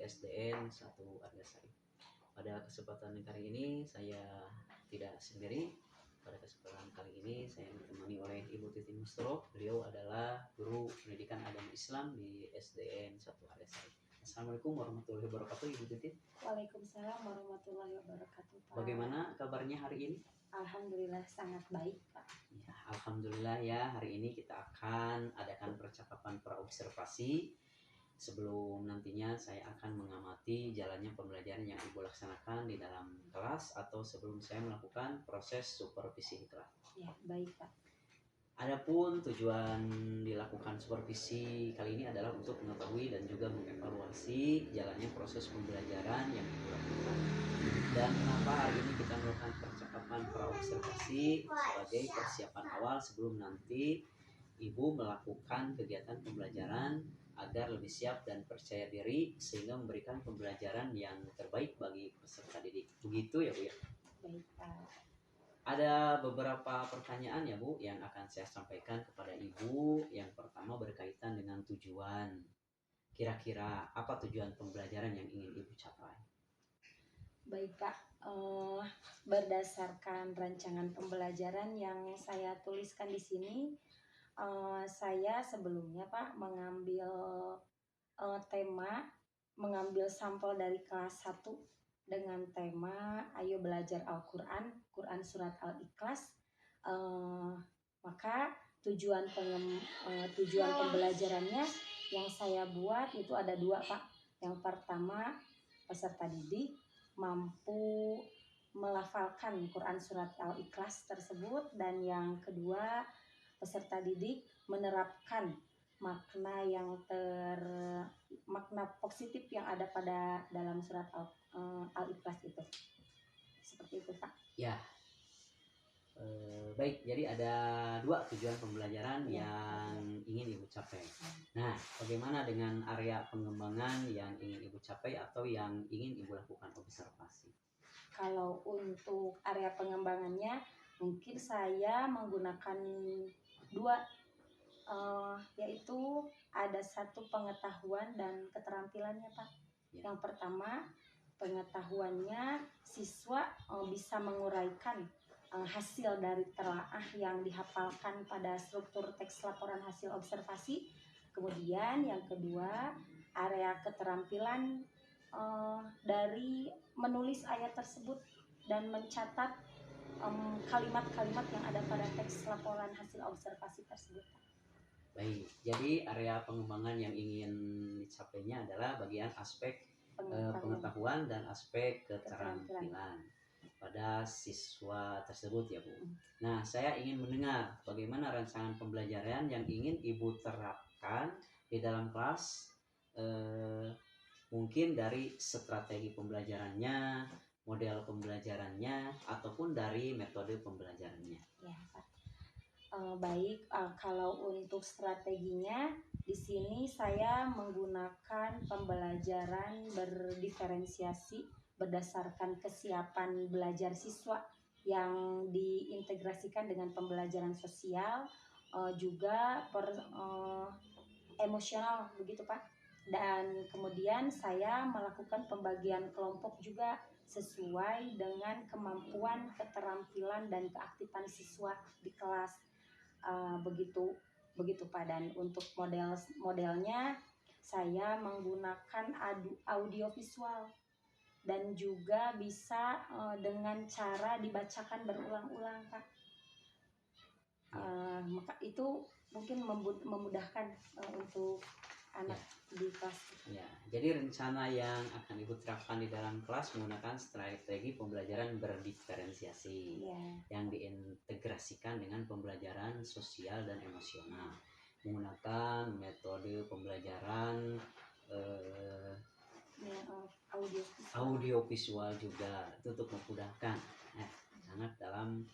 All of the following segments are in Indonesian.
SDN 1 Argasari. Pada kesempatan kali ini saya tidak sendiri. Pada kesempatan kali ini saya ditemani oleh Ibu Titin Mustro. Beliau adalah guru pendidikan agama Islam di SDN 1 Argasari. Assalamualaikum warahmatullahi wabarakatuh, Ibu Titin. Waalaikumsalam warahmatullahi wabarakatuh, Pak. Bagaimana kabarnya hari ini? Alhamdulillah sangat baik, Pak. Ya, alhamdulillah ya, hari ini kita akan adakan percakapan praobservasi. Sebelum nantinya saya akan mengamati jalannya pembelajaran yang Ibu laksanakan di dalam kelas atau sebelum saya melakukan proses supervisi di kelas. Ya, baik, Pak. Adapun tujuan dilakukan supervisi kali ini adalah untuk mengetahui dan juga mengevaluasi jalannya proses pembelajaran yang Ibu lakukan. Dan kenapa hari ini kita melakukan percakapan praobservasi sebagai persiapan awal sebelum nanti Ibu melakukan kegiatan pembelajaran agar lebih siap dan percaya diri sehingga memberikan pembelajaran yang terbaik bagi peserta didik. Begitu ya Bu ya? Baik, Pak. Ada beberapa pertanyaan ya Bu yang akan saya sampaikan kepada Ibu. Yang pertama berkaitan dengan tujuan. Kira-kira apa tujuan pembelajaran yang ingin Ibu capai? Baik, Pak. Berdasarkan rancangan pembelajaran yang saya tuliskan di sini, saya sebelumnya, Pak, mengambil sampel dari kelas 1 dengan tema Ayo Belajar Al-Quran, Quran Surat Al-Ikhlas. Maka tujuan pembelajarannya yang saya buat itu ada 2, Pak. Yang pertama, peserta didik mampu melafalkan Quran Surat Al-Ikhlas tersebut, dan yang kedua, peserta didik menerapkan makna positif yang ada pada dalam surat Al-Ikhlas itu. Seperti itu, Pak. Ya, baik. Jadi ada 2 tujuan pembelajaran yang ingin Ibu capai. Nah, bagaimana dengan area pengembangan yang ingin Ibu capai atau yang ingin Ibu lakukan observasi? Kalau untuk area pengembangannya, mungkin saya menggunakan 2, yaitu ada 1 pengetahuan dan keterampilannya, Pak. Ya. Yang pertama, pengetahuannya siswa bisa menguraikan hasil dari telaah yang dihafalkan pada struktur teks laporan hasil observasi. Kemudian yang kedua, area keterampilan dari menulis ayat tersebut dan mencatat kalimat-kalimat yang ada pada teks laporan hasil observasi tersebut. Baik, jadi area pengembangan yang ingin dicapainya adalah bagian aspek pengetahuan dan aspek keterampilan pada siswa tersebut ya Bu. Nah, saya ingin mendengar bagaimana rancangan pembelajaran yang ingin Ibu terapkan di dalam kelas, mungkin dari strategi pembelajarannya, model pembelajarannya, ataupun dari metode pembelajarannya. Ya, Pak. Baik, kalau untuk strateginya di sini saya menggunakan pembelajaran berdiferensiasi berdasarkan kesiapan belajar siswa yang diintegrasikan dengan pembelajaran sosial, juga emosional, begitu, Pak. Dan kemudian saya melakukan pembagian kelompok juga sesuai dengan kemampuan, keterampilan, dan keaktifan siswa di kelas. Begitu Pak. Dan untuk modelnya saya menggunakan audio visual dan juga bisa dengan cara dibacakan berulang-ulang, Pak. Maka itu mungkin memudahkan untuk anak di kelas. Ya, jadi rencana yang akan Ibu terapkan di dalam kelas menggunakan strategi pembelajaran berdiferensiasi yang diintegrasikan dengan pembelajaran sosial dan emosional, menggunakan metode pembelajaran audio visual juga itu untuk memudahkan sangat dalam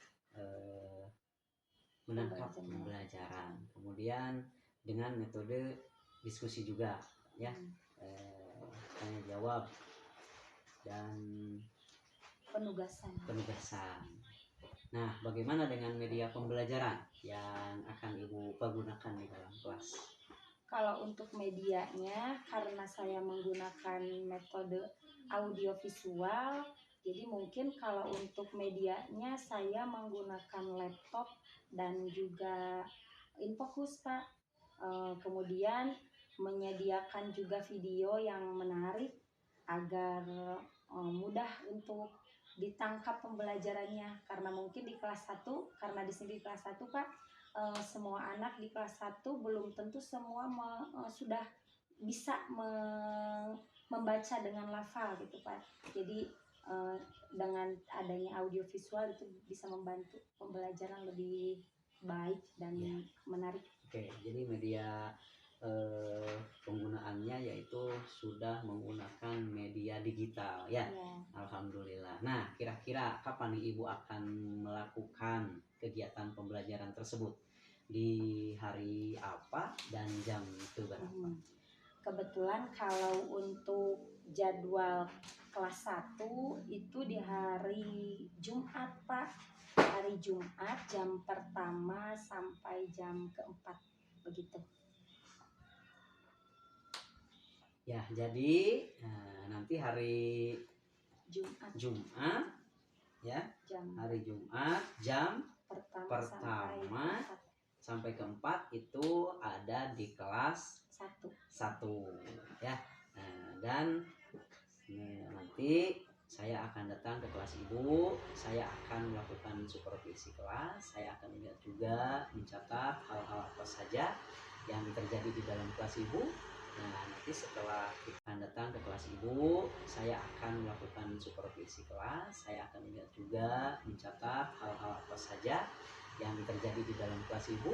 menangkap pembelajaran. Kemudian dengan metode diskusi juga ya, tanya jawab dan penugasan. Nah, bagaimana dengan media pembelajaran yang akan Ibu pergunakan di dalam kelas? Kalau untuk medianya, karena saya menggunakan metode audiovisual, jadi mungkin kalau untuk medianya saya menggunakan laptop dan juga infocus, Pak. Kemudian menyediakan juga video yang menarik agar mudah untuk ditangkap pembelajarannya, karena mungkin di kelas 1, karena di sini di kelas 1 Pak, semua anak di kelas 1 belum tentu semua sudah bisa membaca dengan lafal gitu Pak. Jadi dengan adanya audiovisual itu bisa membantu pembelajaran lebih baik dan menarik. Oke, jadi media penggunaannya yaitu sudah menggunakan media digital ya. Alhamdulillah. Nah, kira-kira kapan nih Ibu akan melakukan kegiatan pembelajaran tersebut? Di hari apa dan jam berapa? Kebetulan kalau untuk jadwal kelas 1 itu di hari Jumat Pak. Hari Jumat jam pertama sampai jam keempat begitu. Ya, jadi nanti hari Jumat ya, hari Jumat jam pertama sampai keempat itu ada di kelas 1 ya. Dan nanti saya akan datang ke kelas Ibu, saya akan melakukan supervisi kelas, saya akan lihat juga mencatat hal-hal apa saja yang terjadi di dalam kelas Ibu. Nah, nanti setelah kita datang ke kelas Ibu, saya akan melakukan supervisi kelas, saya akan lihat juga mencatat hal-hal apa saja yang terjadi di dalam kelas Ibu.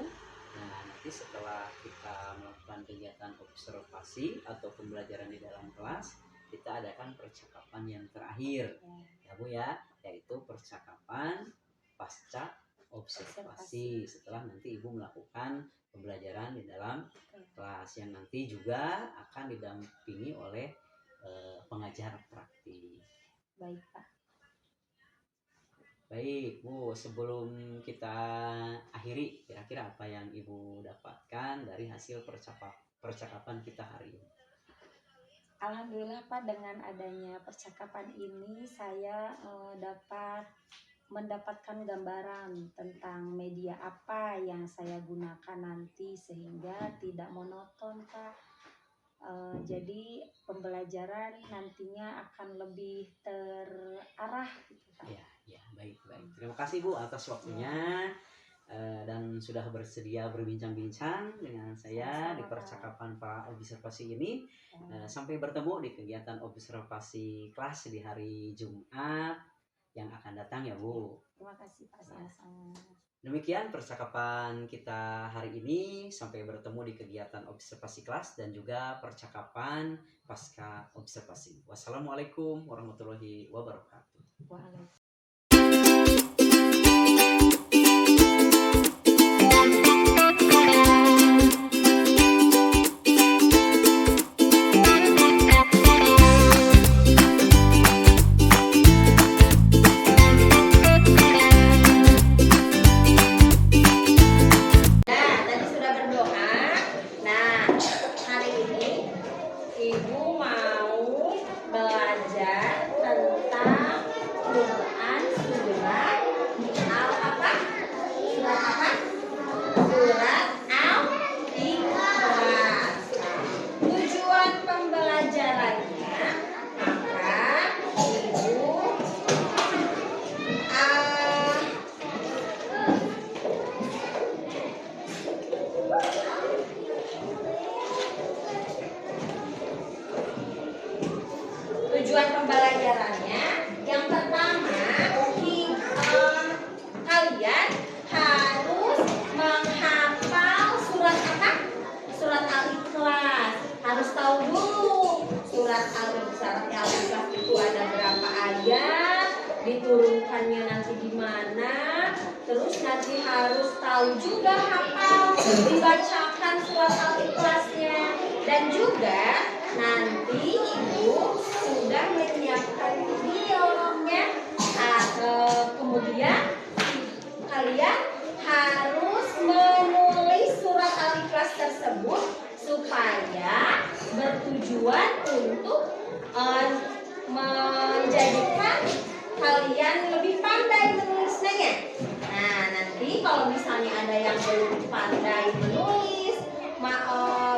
Nah, nanti setelah kita melakukan kegiatan observasi atau pembelajaran di dalam kelas, kita adakan percakapan yang terakhir ya Bu ya, yaitu percakapan pasca observasi setelah nanti Ibu melakukan pembelajaran di dalam kelas yang nanti juga akan didampingi oleh pengajar praktik. Baik Pak. Baik Bu, sebelum kita akhiri, kira-kira apa yang Ibu dapatkan dari hasil percakapan kita hari ini? Alhamdulillah Pak, dengan adanya percakapan ini saya dapat mendapatkan gambaran tentang media apa yang saya gunakan nanti sehingga tidak monoton Pak. Jadi pembelajaran nantinya akan lebih terarah gitu Pak. Ya, baik. Terima kasih Bu atas waktunya dan sudah bersedia berbincang-bincang dengan saya di percakapan Pak observasi ini. Sampai bertemu di kegiatan observasi kelas di hari Jumat yang akan datang ya Bu. Terima kasih Pak. Sama-sama. Demikian percakapan kita hari ini. Sampai bertemu di kegiatan observasi kelas dan juga percakapan pasca observasi. Wassalamualaikum warahmatullahi wabarakatuh. Waalaikumsalam. Tujuan pembelajarannya yang pertama, kalian harus menghafal surat apa? Surat Al-Ikhlas. Harus tahu dulu surat Al-Ikhlas itu ada berapa ayat, diturunkannya nanti di mana. Terus nanti harus tahu juga hafal, dibacakan surat Al-Ikhlasnya. Dan juga nanti Ibu sudah menyiapkan videonya. Kemudian kalian harus menulis surat Al-Ikhlas tersebut supaya menjadikan kalian lebih pandai menulisnya. Nah, nanti kalau misalnya ada yang belum pandai menulis,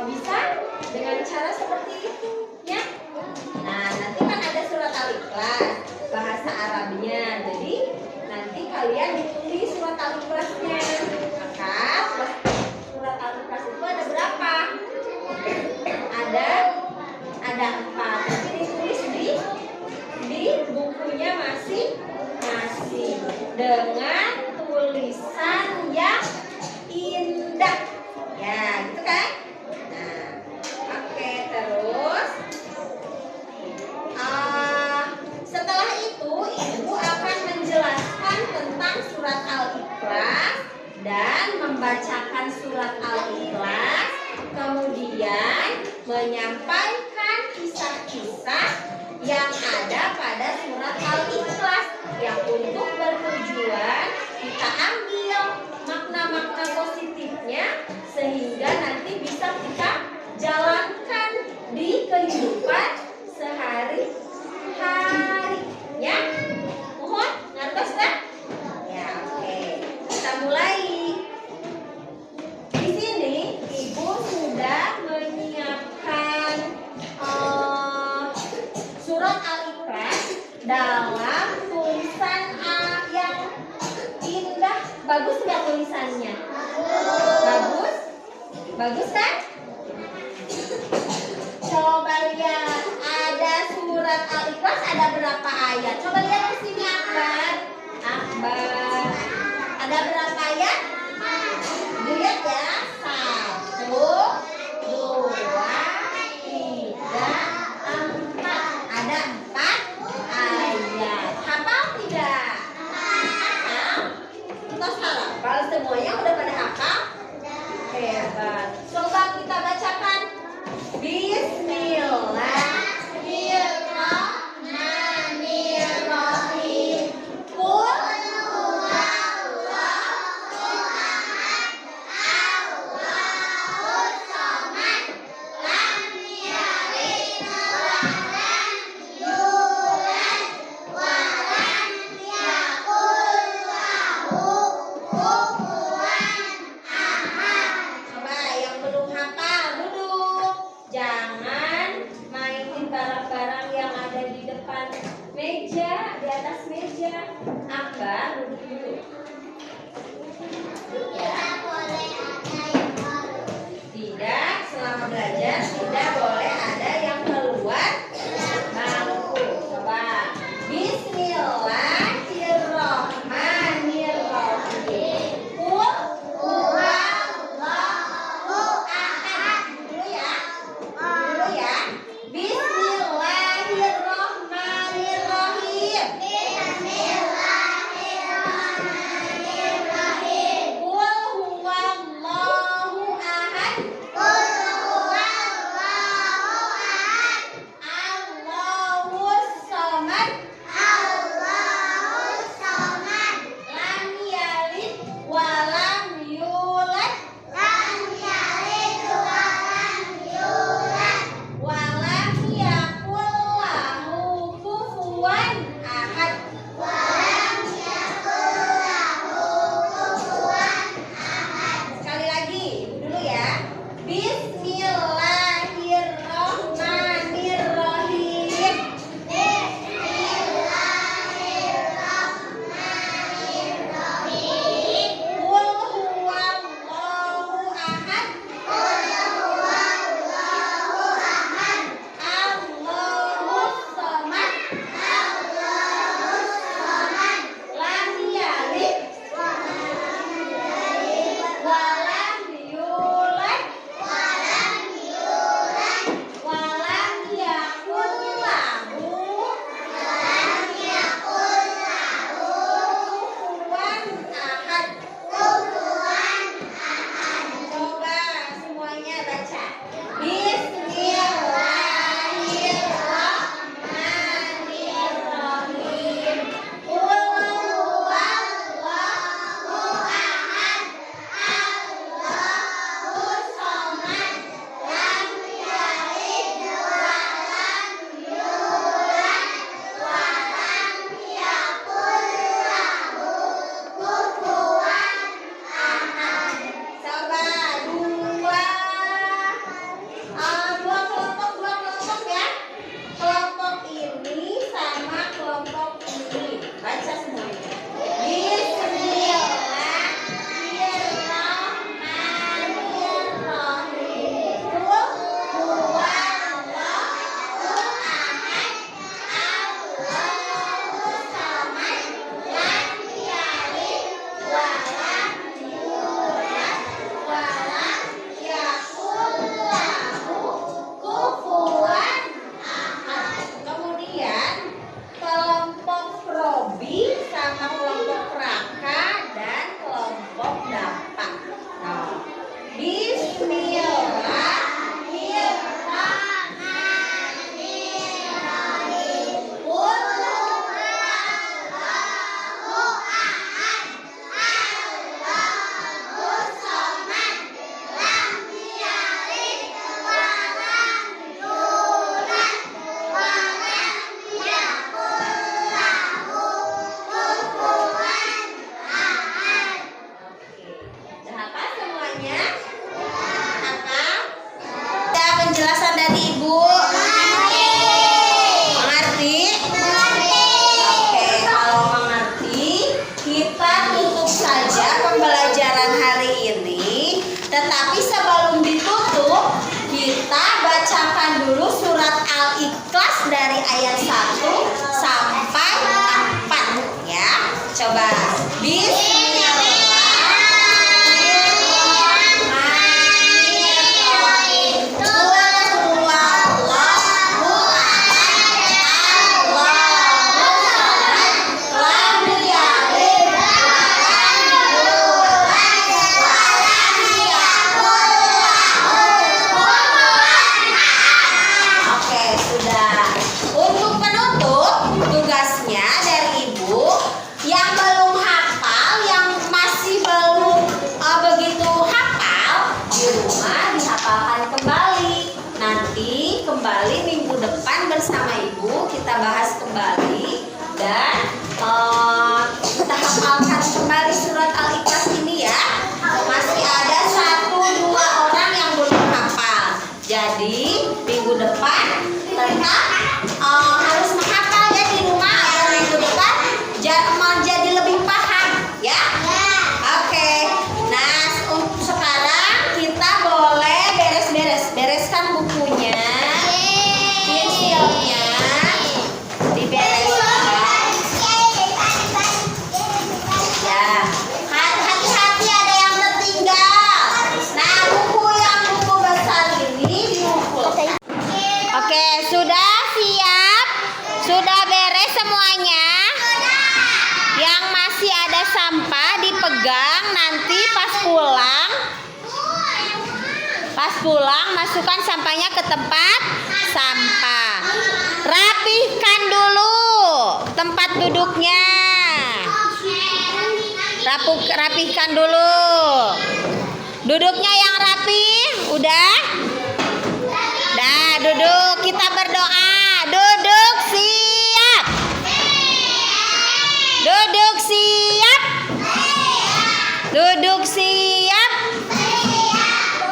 bisa dengan cara seperti itu, ya. Nah, nanti kan ada surat Al-Ikhlas, bahasa Arabnya. Jadi nanti kalian ditulis surat Al-Ikhlasnya. Maka surat Al-Ikhlas itu ada berapa? Ada 4. Tapi ditulis di bukunya masing-masing dengan tulisan yang indah. Ya, gitu kan? Nah, oke, terus setelah itu Ibu akan menjelaskan tentang surat Al-Ikhlas dan membacakan surat Al-Ikhlas, kemudian menyampaikan kisah-kisah yang ada pada surat Al-Ikhlas yang untuk bertujuan kita ambil makna-makna positifnya sehingga nanti bisa kita jalankan di kehidupan sehari-hari, ya. Mohon ngertos kan? Ya, oke. Kita mulai. Di sini Ibu sudah menyiapkan surat Al-Ikhlas dalam tulisan yang indah. Bagus nggak tulisannya? Bagus? Bagus kan? Coba lihat, ada surat Al-Ikhlas ada berapa ayat? Coba lihat di sini, Akbar. Ada berapa ayat? Dilihat ya. 1, 2, 3, 4. Ada 4 ayat. Hafal tidak? Hafal? Terus hafal semuanya udah pada hafal? Hebat. Coba kita bacakan. Bismillahirrahmanirrahim. Qul coba yang belum hafal duduk. Jangan mainin barang-barang yang ada di depan meja, di atas meja. Akbar, duduk dulu. Ya. Tidak, selama belajar tidak boleh ada yang keluar bangku. Coba. Bismillahirrahmanirrahim. Qul huwallahu ahad. Dulu ya. Dulu ya. Bismillahirrahmanirrahim. 1 sampai 4 ya. Coba Oke, sudah. Untuk penutup, tugasnya dari Ibu yang belum hafal, yang masih belum begitu hafal, di rumah dihafalkan kembali. Nanti kembali minggu depan bersama Ibu kita bahas kembali dan kita hafalkan kembali surat Al-Ikhlas ini ya. Masih ada 1-2 orang yang belum hafal. Jadi minggu depan tetap harus menghafal ya di rumah agar minggu depan menjadi lebih paham ya. Oke. Nah, untuk sekarang kita boleh bereskan bukunya, pensilnya dibereskan. Ya, hati-hati ada yang tertinggal. Nah, buku besar ini diukur. Oke, sudah siap? Sudah beres semuanya? Yang masih ada sampah dipegang, nanti pas pulang masukkan sampahnya ke tempat sampah. Rapihkan dulu tempat duduknya. Rapihkan dulu. Duduknya yang rapi, udah? Nah, duduk, kita berdoa. Duduk siap. Duduk siap. Duduk siap.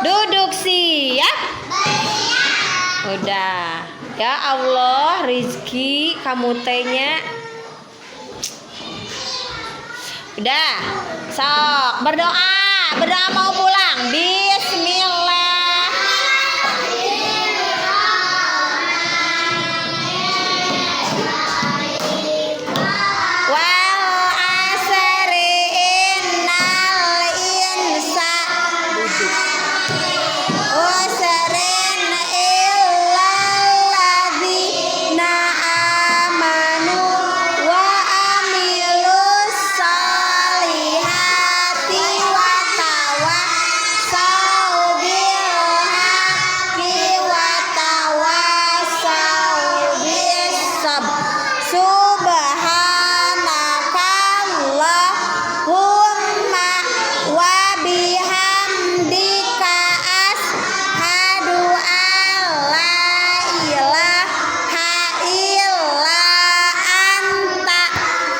Duduk siap. Udah. Ya Allah, Rizky kamu tehnya. Udah. Sok, berdoa. Berdoa mau pulang. Bismillah. Wal asri innal usrin illalladzina amanu wa amilus solihati wa tawassau bil haqqi wa tawassau bis sabr. Subhanakallahumma wa bihamdika asyhadu an la ilaha illa anta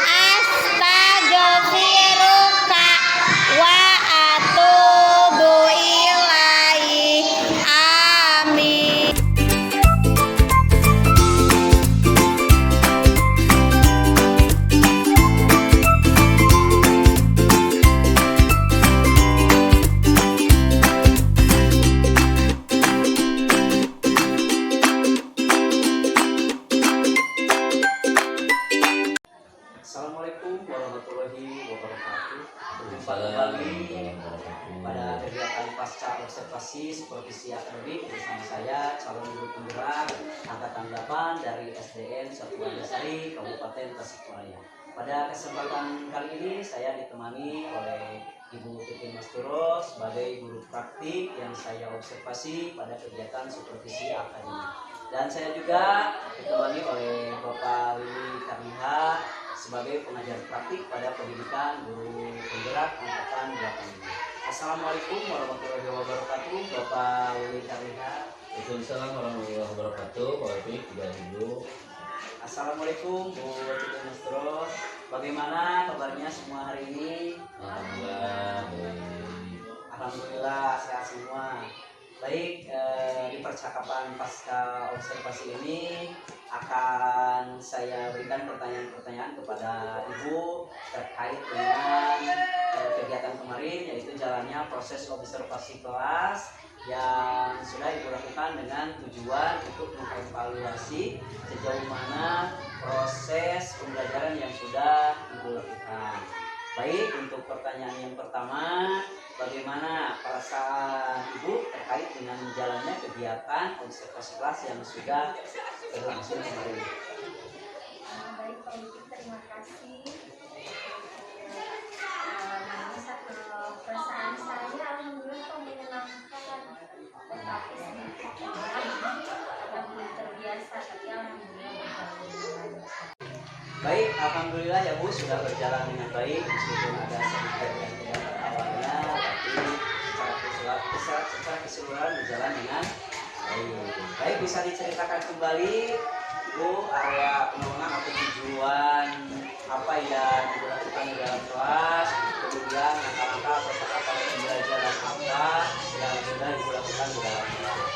astaghfiruka wa atubu ilaik. Amin. Assalamualaikum warahmatullahi wabarakatuh. Berjumpa kembali pada kegiatan pasca observasi supervisi akademik bersama saya calon guru penggerak angkatan 8 dari SDN Satuan Dasari Kabupaten Tasikmalaya. Pada kesempatan kali ini saya ditemani oleh Ibu Titin Masturo sebagai guru praktik yang saya observasi pada kegiatan supervisi akademik. Dan saya juga ditemani oleh Bapak Lili Karniha sebagai pengajar praktik pada pendidikan guru penggerak angkatan 8 ini. Assalamualaikum warahmatullahi wabarakatuh, Bapak Lili Karniha. Waalaikumsalam warahmatullahi wabarakatuh, Bapak dan Ibu. Assalamualaikum Bu Titin Masturo. Bagaimana kabarnya semua hari ini? Alhamdulillah baik. Alhamdulillah sehat semua. Baik, di percakapan pasca observasi ini akan saya berikan pertanyaan-pertanyaan kepada Ibu terkait dengan kegiatan kemarin, yaitu jalannya proses observasi kelas yang sudah Ibu lakukan dengan tujuan untuk mengevaluasi sejauh mana proses pembelajaran yang sudah Ibu lakukan. Baik, untuk pertanyaan yang pertama, bagaimana perasaan Ibu terkait dengan jalannya kegiatan observasi kelas yang sudah berlangsung kemarin? Baik Pak Yudi, terima kasih. Perasaan saya alhamdulillah kok menyenangkan, tetapi sedikit karena belum terbiasa, tapi alhamdulillah berjalan dengan lancar. Baik, alhamdulillah ya Bu, sudah berjalan dengan baik meskipun ada sedikit yang tidak awalnya, tapi secara keseluruhan berjalan dengan baik. Baik, bisa diceritakan kembali Bu, area penolongan atau tujuan apa yang dilakukan di dalam kelas, kemudian langkah-langkah atau tahapan pembelajaran apa yang sudah dilakukan di dalam kelas.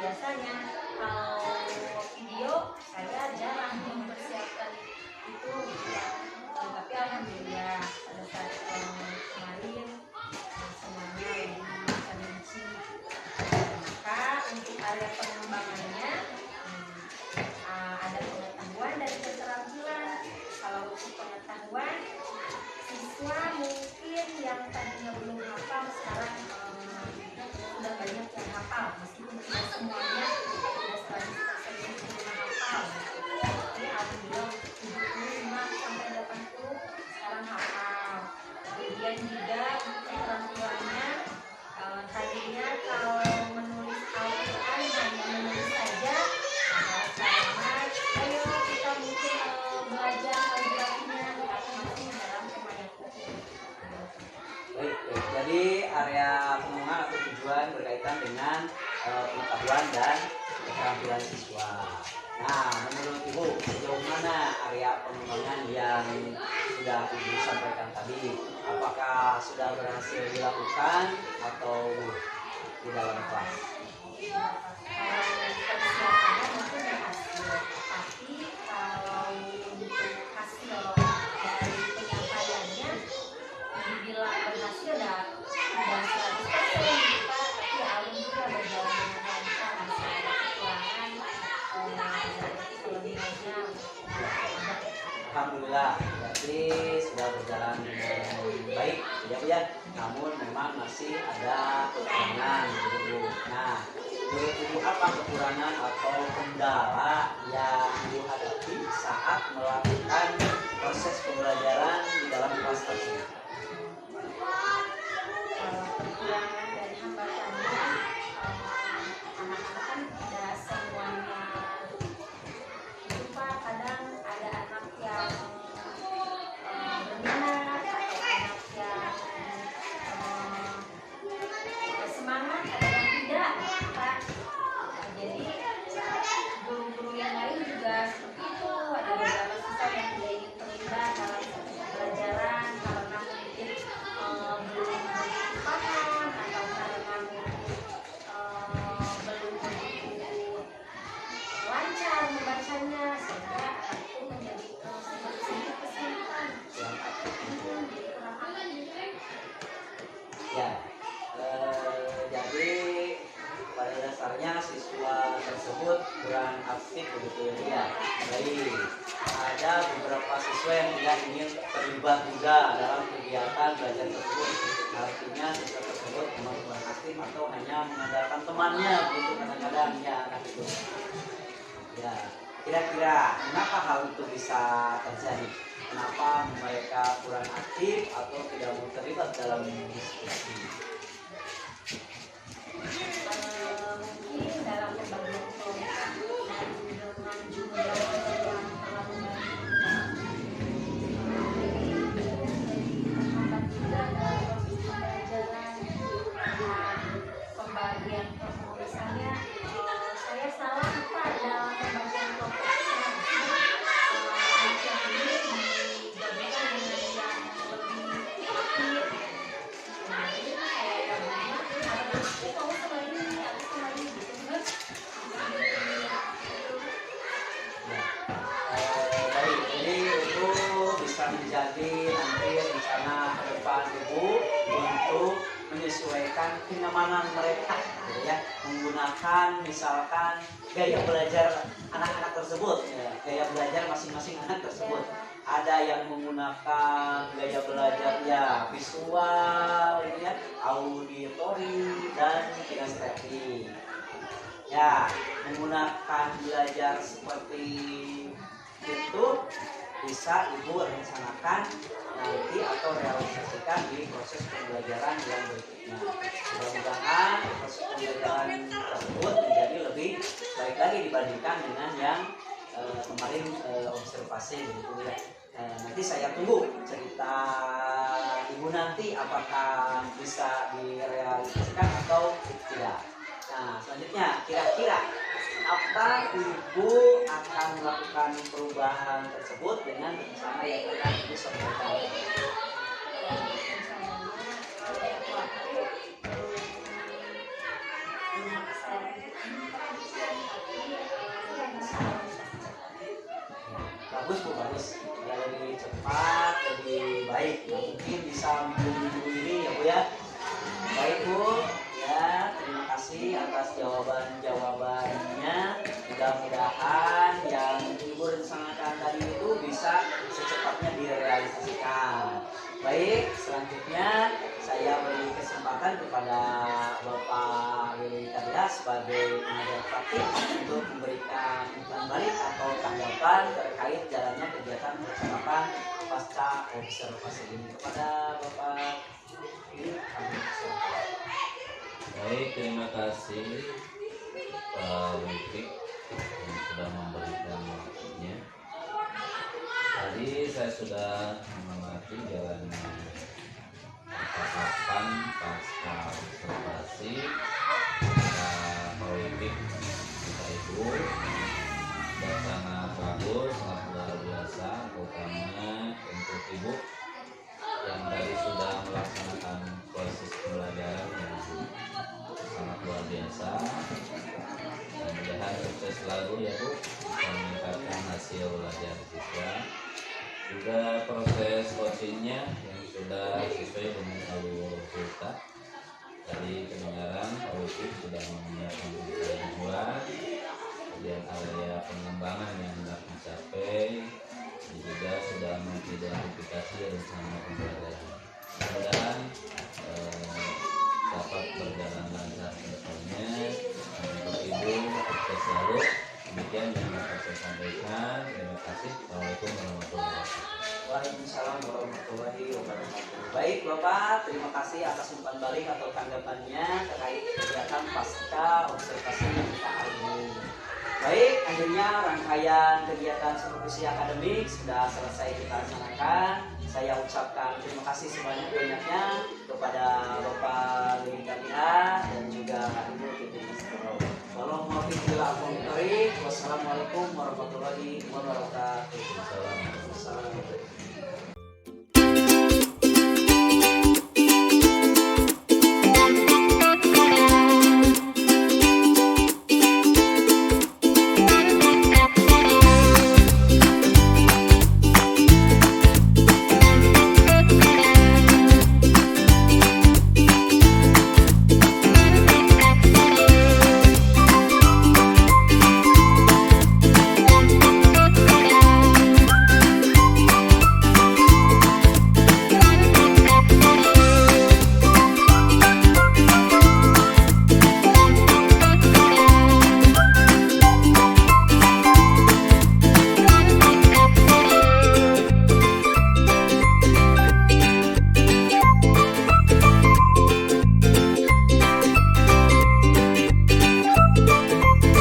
Biasanya kalau video saya jarang mempersiapkan itu, tapi alhamdulillah pada saat kemarin semuanya lebih terinci. Maka untuk area pengembangannya ada pengetahuan dan keterampilan. Kalau untuk pengetahuan, siswa mungkin yang tadinya belum hafal sekarang sudah banyak yang hafal, meskipun tidak semuanya, tidak 100% sudah hafal. Jadi alhamdulillah 75-80 sekarang hafal. Kemudian juga untuk keterampilannya, tadinya kalau menulis Al-Quran hanya menulis saja, sekarang ayo kita mungkin belajar kaligrafinya, tapi masih dalam kemahiran. Baik, jadi area pengembangan atau tujuan berkaitan dengan pengetahuan dan keterampilan siswa. Nah, menurut Ibu, sejauh mana area pengembangan yang sudah Ibu sampaikan tadi? Apakah sudah berhasil dilakukan atau di dalam kelas? Persiapannya mungkin berhasil, tapi kalau untuk hasil dari penyampaiannya dibilang berhasil dan 100% Pak, tapi alhamdulillah berjalan dengan lancar, masih ada kekurangan kelebihannya. Alhamdulillah, berarti sudah berjalan dengan baik ya Bu ya. Namun memang masih ada kekurangan Bu. Nah, menurut Ibu apa kekurangan atau kendala yang Ibu hadapi saat melakukan proses pembelajaran di dalam kelas tersebut? Kekurangan dari hambatannya, anak-anak kan tidak semuanya itu Pak, kadang ada anak yang berminat atau anak yang semangat, ada yang tidak Pak. Jadi guru-guru yang lain juga seperti itu, ada beberapa siswa yang tidak ingin terlibat dalam pembelajaran karena mungkin belum paham atau karena mungkin belum begitu lancar membacanya, sehingga anak itu menjadi sedikit kesulitan, jadi kurang paham. Ya, jadi pada dasarnya siswa tersebut kurang aktif begitu ya. Baik, ada beberapa siswa yang tidak ingin terlibat juga dalam kegiatan belajar tersebut. Artinya siswa tersebut memang kurang aktif atau hanya mengandalkan temannya begitu kadang-kadang ya anak itu. Ya, kira-kira kenapa hal itu bisa terjadi? Kenapa mereka kurang aktif atau tidak mau terlibat dalam diskusi? Mungkin dalam pembagian kelompok dan dengan jumlah yang terlalu banyak, terhambat juga dalam proses pembelajaran dan pembagian menjadi nanti rencana ke depan Ibu untuk menyesuaikan kenyamanan mereka gitu ya, menggunakan misalkan gaya belajar anak-anak tersebut ya, gaya belajar masing-masing anak tersebut. Ada yang menggunakan gaya belajar ya visual gitu ya, auditori dan kinestetik. Ya, menggunakan belajar seperti itu bisa Ibu rencanakan nanti atau realisasikan di proses pembelajaran yang berikutnya. Mudah-mudahan proses pembelajaran tersebut menjadi lebih baik lagi dibandingkan dengan yang kemarin observasi gitu ya. Nanti saya tunggu cerita Ibu nanti apakah bisa direalisasikan atau tidak. Nah, selanjutnya kira-kira apa Ibu akan melakukan perubahan tersebut dengan rencana yang akan Ibu sampaikan? Bagus Bu, bagus. Ya, lebih cepat, lebih baik. Nah, mungkin bisa minggu-minggu ini ya Bu ya. Baik Bu, ya terima kasih atas jawaban-jawabannya. Mudah-mudahan yang Ibu rencanakan tadi itu bisa secepatnya direalisasikan. Baik, selanjutnya saya beri kesempatan kepada Bapak Willy Karya sebagai pengajar praktik untuk memberikan umpan balik atau tanggapan terkait jalannya kegiatan percakapan pasca observasi ini. Kepada Bapak Willy, kami persilakan. Baik, terima kasih Pak Wipik yang sudah memberikan waktunya. Tadi saya sudah mengamati jalannya percakapan pasca observasi. Pak Wipik kita Ibu sudah sangat bagus, sangat luar biasa, terutama untuk Ibu yang tadi sudah melaksanakan proses pembelajaran yang sangat luar biasa. Mudah-mudahan sukses selalu ya Bu, bisa meningkatkan hasil belajar siswa. Juga proses coachingnya yang sudah sesuai dengan alur kita. Tadi kedengaran Pak Wipik sudah menyiapkan tujuan, kemudian area pengembangan yang hendak dicapai, dan juga sudah mengidentifikasi rencana pembelajaran. Mudah-mudahan dapat berjalan lancar ke depannya. Untuk Ibu sukses selalu. Demikian yang dapat saya sampaikan. Terima kasih. Assalamualaikum warahmatullahi wabarakatuh. Waalaikumsalam warahmatullahi wabarakatuh. Baik Bapak, terima kasih atas umpan balik atau tanggapannya terkait kegiatan pasca observasi yang kita hari ini. Baik, akhirnya rangkaian kegiatan supervisi akademik sudah selesai kita laksanakan. Saya ucapkan terima kasih sebanyak-banyaknya kepada Bapak Willy Karya dan juga Ibu Titi Mistro. Wassalamualaikum warahmatullahi wabarakatuh.